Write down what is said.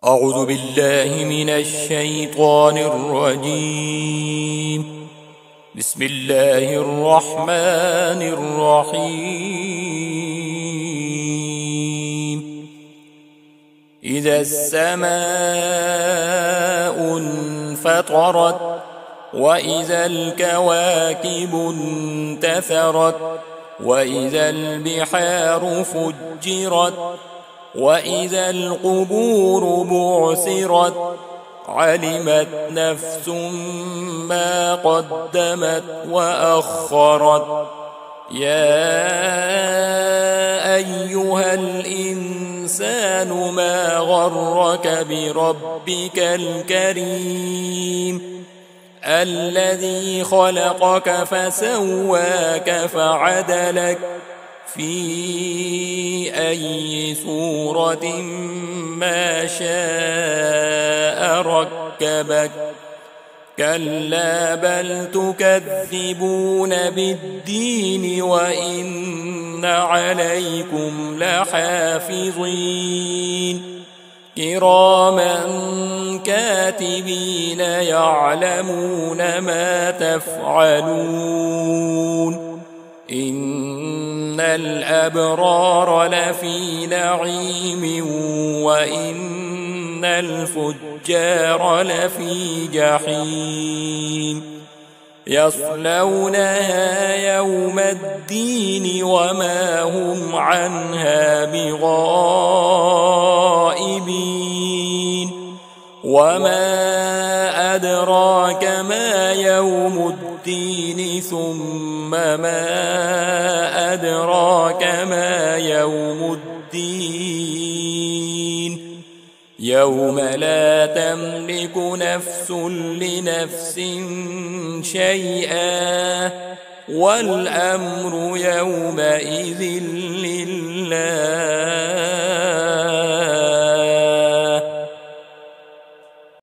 أعوذ بالله من الشيطان الرجيم. بسم الله الرحمن الرحيم. إذا السماء انفطرت وإذا الكواكب انتثرت وإذا البحار فجرت وإذا القبور بعثرت علمت نفس ما قدمت وأخرت. يا أيها الإنسان ما غرك بربك الكريم الذي خلقك فسواك فعدلك في أي صورة ما شاء ركبك. كلا بل تكذبون بالدين وإن عليكم لحافظين كراما كاتبين يعلمون ما تفعلون. إن الأبرار لفي نعيم وإن الفجار لفي جحيم يصلونها يوم الدين وما هم عنها بغائبين. وما أدراك ما يوم الدين ثم ما أدراك ما يوم الدين يوم لا تملك نفس لنفس شيئا والأمر يومئذ لله.